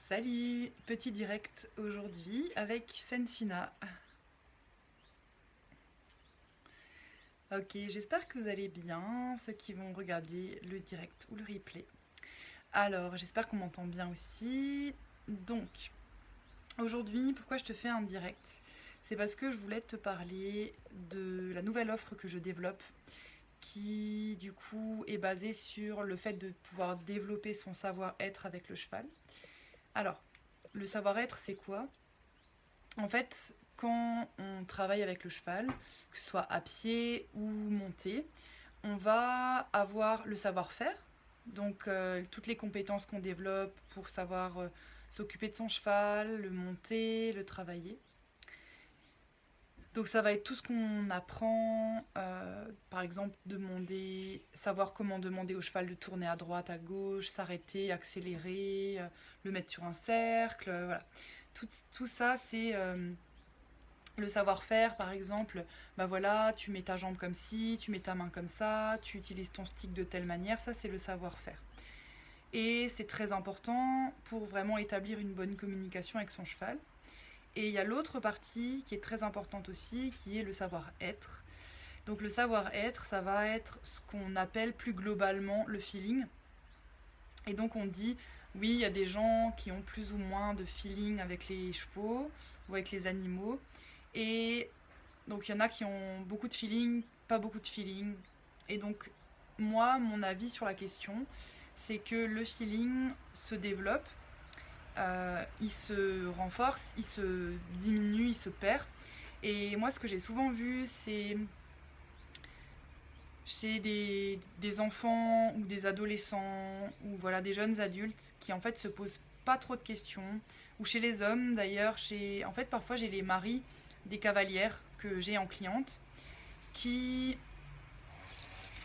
Salut, petit direct aujourd'hui avec Sensina. Ok, j'espère que vous allez bien, ceux qui vont regarder le direct ou le replay. Alors, j'espère qu'on m'entend bien aussi. Donc, aujourd'hui, pourquoi je te fais un direct? C'est parce que je voulais te parler de la nouvelle offre que je développe, qui du coup est basée sur le fait de pouvoir développer son savoir-être avec le cheval. Alors, le savoir-être, c'est quoi? En fait, quand on travaille avec le cheval, que ce soit à pied ou monté, on va avoir le savoir-faire, donc toutes les compétences qu'on développe pour savoir s'occuper de son cheval, le monter, le travailler. Donc ça va être tout ce qu'on apprend, par exemple savoir comment demander au cheval de tourner à droite, à gauche, s'arrêter, accélérer, le mettre sur un cercle, voilà. Tout ça, c'est le savoir-faire. Par exemple, bah voilà, tu mets ta jambe comme ci, tu mets ta main comme ça, tu utilises ton stick de telle manière, ça c'est le savoir-faire. Et c'est très important pour vraiment établir une bonne communication avec son cheval. Et il y a l'autre partie qui est très importante aussi, qui est le savoir-être. Donc le savoir-être, ça va être ce qu'on appelle plus globalement le feeling. Et donc on dit, oui, il y a des gens qui ont plus ou moins de feeling avec les chevaux ou avec les animaux. Et donc il y en a qui ont beaucoup de feeling, pas beaucoup de feeling. Et donc moi, mon avis sur la question, c'est que le feeling se développe, il se renforce, il se diminue, il se perd. Et moi, ce que j'ai souvent vu, c'est chez des enfants ou des adolescents ou voilà des jeunes adultes qui en fait se posent pas trop de questions, ou chez les hommes d'ailleurs, en fait parfois j'ai les maris des cavalières que j'ai en cliente qui...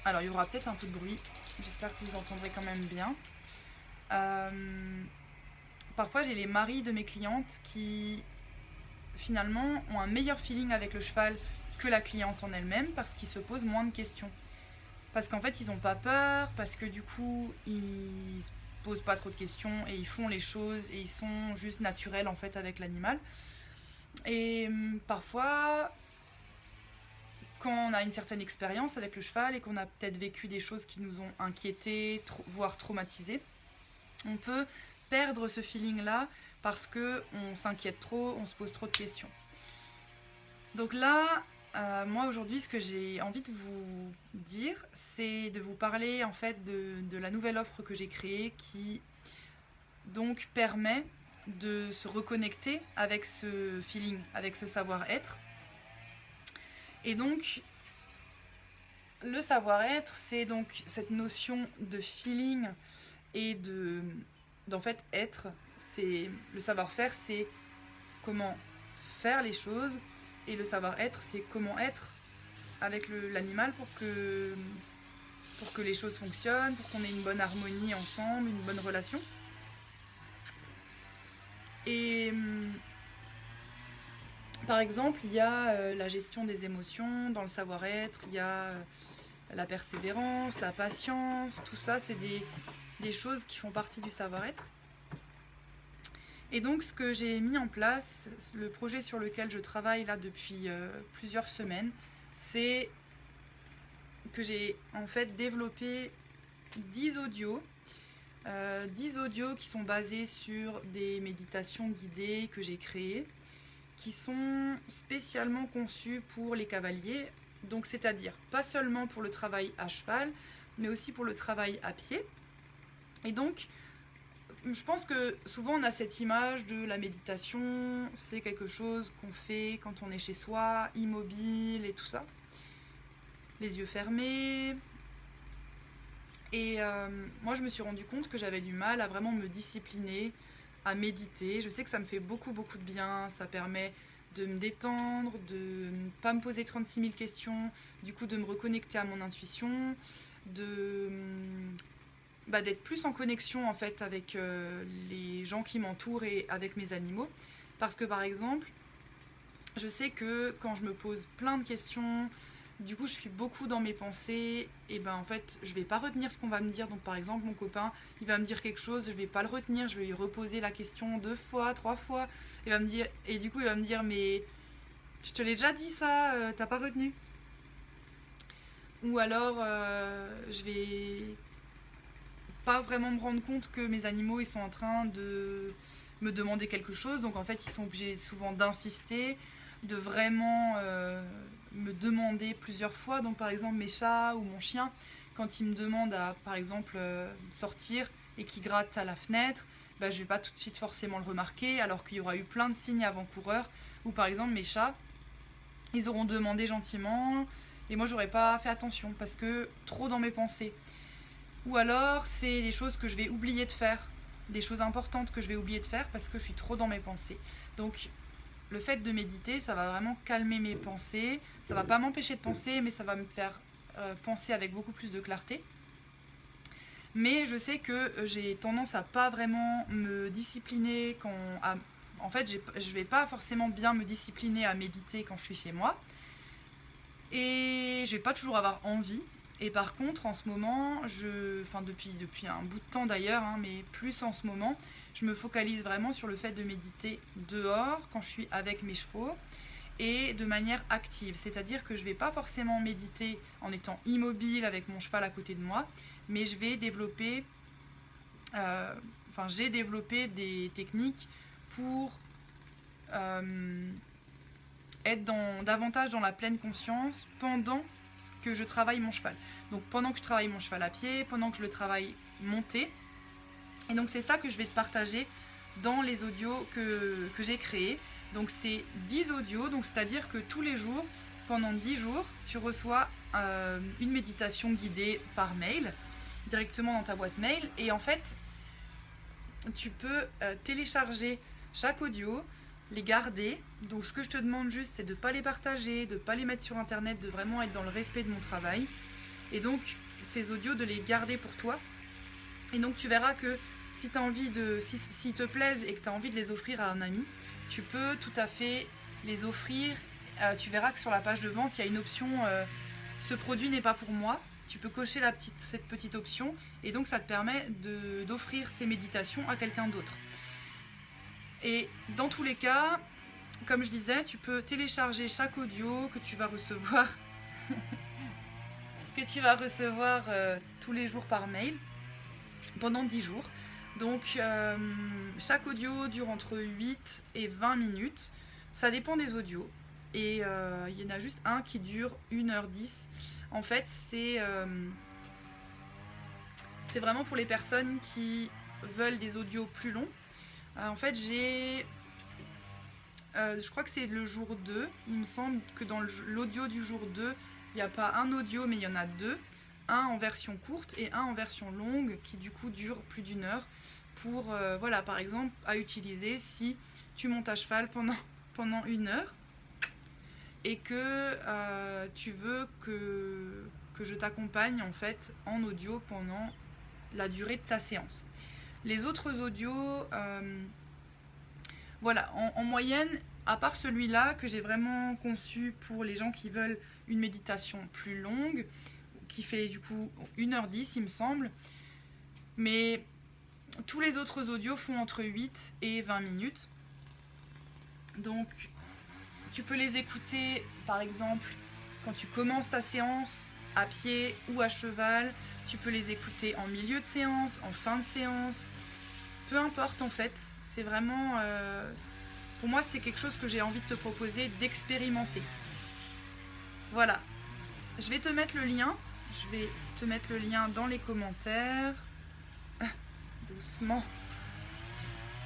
Alors il y aura peut-être un peu de bruit, j'espère que vous entendrez quand même bien. Parfois j'ai les maris de mes clientes qui finalement ont un meilleur feeling avec le cheval que la cliente en elle-même parce qu'ils se posent moins de questions. Parce qu'en fait ils n'ont pas peur, parce que du coup ils se posent pas trop de questions et ils font les choses et ils sont juste naturels en fait avec l'animal. Et parfois, quand on a une certaine expérience avec le cheval et qu'on a peut-être vécu des choses qui nous ont inquiétés, voire traumatisés, on peut perdre ce feeling-là parce qu'on s'inquiète trop, on se pose trop de questions. Donc là, moi aujourd'hui, ce que j'ai envie de vous dire, c'est de vous parler en fait de la nouvelle offre que j'ai créée qui donc permet de se reconnecter avec ce feeling, avec ce savoir-être. Et donc, le savoir-être, c'est donc cette notion de feeling et d'en fait être. C'est le savoir-faire, c'est comment faire les choses, et le savoir-être, c'est comment être avec l'animal pour que les choses fonctionnent, pour qu'on ait une bonne harmonie ensemble, une bonne relation. Et par exemple, il y a la gestion des émotions dans le savoir-être, il y a la persévérance, la patience, tout ça, c'est des choses qui font partie du savoir-être. Et donc, ce que j'ai mis en place, le projet sur lequel je travaille là depuis plusieurs semaines, c'est que j'ai en fait développé 10 audios. 10 audios qui sont basés sur des méditations guidées que j'ai créées, qui sont spécialement conçus pour les cavaliers, donc c'est-à-dire pas seulement pour le travail à cheval, mais aussi pour le travail à pied. Et donc, je pense que souvent on a cette image de la méditation, c'est quelque chose qu'on fait quand on est chez soi, immobile et tout ça, les yeux fermés. Et moi je me suis rendu compte que j'avais du mal à vraiment me discipliner, à méditer. Je sais que ça me fait beaucoup beaucoup de bien, ça permet de me détendre, de ne pas me poser 36 000 questions, du coup de me reconnecter à mon intuition, d'être plus en connexion en fait avec les gens qui m'entourent et avec mes animaux. Parce que par exemple, je sais que quand je me pose plein de questions, Du coup, je suis beaucoup dans mes pensées et ben en fait, je vais pas retenir ce qu'on va me dire. Donc par exemple, mon copain, il va me dire quelque chose, je vais pas le retenir, je vais lui reposer la question 2 fois, 3 fois. Il va me dire et du coup, il va me dire mais je te l'ai déjà dit ça, t'as pas retenu. Ou alors je vais pas vraiment me rendre compte que mes animaux ils sont en train de me demander quelque chose. Donc en fait, ils sont obligés souvent d'insister, de vraiment me demander plusieurs fois. Donc par exemple mes chats ou mon chien, quand ils me demandent à par exemple sortir et qu'ils grattent à la fenêtre, bah, je vais pas tout de suite forcément le remarquer, alors qu'il y aura eu plein de signes avant-coureurs. Ou par exemple mes chats, ils auront demandé gentiment et moi j'aurais pas fait attention parce que trop dans mes pensées. Ou alors c'est des choses que je vais oublier de faire, des choses importantes que je vais oublier de faire parce que je suis trop dans mes pensées. Donc le fait de méditer, ça va vraiment calmer mes pensées. Ça va pas m'empêcher de penser, mais ça va me faire penser avec beaucoup plus de clarté. Mais je sais que j'ai tendance à pas vraiment me discipliner en fait, je vais pas forcément bien me discipliner à méditer quand je suis chez moi. Et je vais pas toujours avoir envie. Et par contre, en ce moment, depuis un bout de temps d'ailleurs, hein, mais plus en ce moment, je me focalise vraiment sur le fait de méditer dehors, quand je suis avec mes chevaux, et de manière active. C'est-à-dire que je ne vais pas forcément méditer en étant immobile avec mon cheval à côté de moi, mais je vais développer, j'ai développé des techniques pour être davantage dans la pleine conscience pendant que je travaille mon cheval. Donc pendant que je travaille mon cheval à pied, pendant que je le travaille monté. Et donc c'est ça que je vais te partager dans les audios que j'ai créés. Donc c'est 10 audios, donc c'est-à-dire que tous les jours, pendant 10 jours, tu reçois une méditation guidée par mail, directement dans ta boîte mail. Et en fait, tu peux télécharger chaque audio, les garder. Donc ce que je te demande juste, c'est de ne pas les partager, de ne pas les mettre sur internet, de vraiment être dans le respect de mon travail. Et donc ces audios, de les garder pour toi. Et donc tu verras que si tu as envie s'ils te plaisent et que tu as envie de les offrir à un ami, tu peux tout à fait les offrir. Tu verras que sur la page de vente, il y a une option ce produit n'est pas pour moi. Tu peux cocher cette petite option et donc ça te permet d'offrir ces méditations à quelqu'un d'autre. Et dans tous les cas, comme je disais, tu peux télécharger chaque audio que tu vas recevoir tous les jours par mail pendant 10 jours. Donc chaque audio dure entre 8 et 20 minutes. Ça dépend des audios. Et il y en a juste un qui dure 1h10. En fait, c'est vraiment pour les personnes qui veulent des audios plus longs. En fait, je crois que c'est le jour 2. Il me semble que dans l'audio du jour 2, il n'y a pas un audio, mais il y en a deux. Un en version courte et un en version longue qui du coup dure plus d'1 heure. Pour, par exemple, à utiliser si tu montes à cheval pendant 1 heure et que tu veux que je t'accompagne en fait en audio pendant la durée de ta séance. Les autres audios, en moyenne, à part celui-là que j'ai vraiment conçu pour les gens qui veulent une méditation plus longue, qui fait du coup 1h10 il me semble, mais tous les autres audios font entre 8 et 20 minutes. Donc tu peux les écouter par exemple quand tu commences ta séance à pied ou à cheval. Tu peux les écouter en milieu de séance, en fin de séance, peu importe en fait. C'est vraiment, pour moi c'est quelque chose que j'ai envie de te proposer d'expérimenter. Voilà, je vais te mettre le lien. Dans les commentaires. Doucement.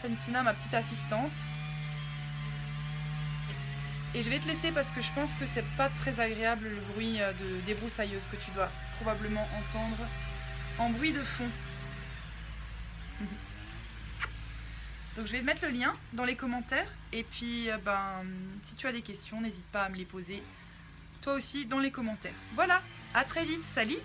C'est Sina, ma petite assistante. Et je vais te laisser parce que je pense que c'est pas très agréable le bruit de débroussailleuse que tu dois probablement entendre en bruit de fond. Donc je vais te mettre le lien dans les commentaires. Et puis si tu as des questions, n'hésite pas à me les poser toi aussi dans les commentaires. Voilà, à très vite, salut!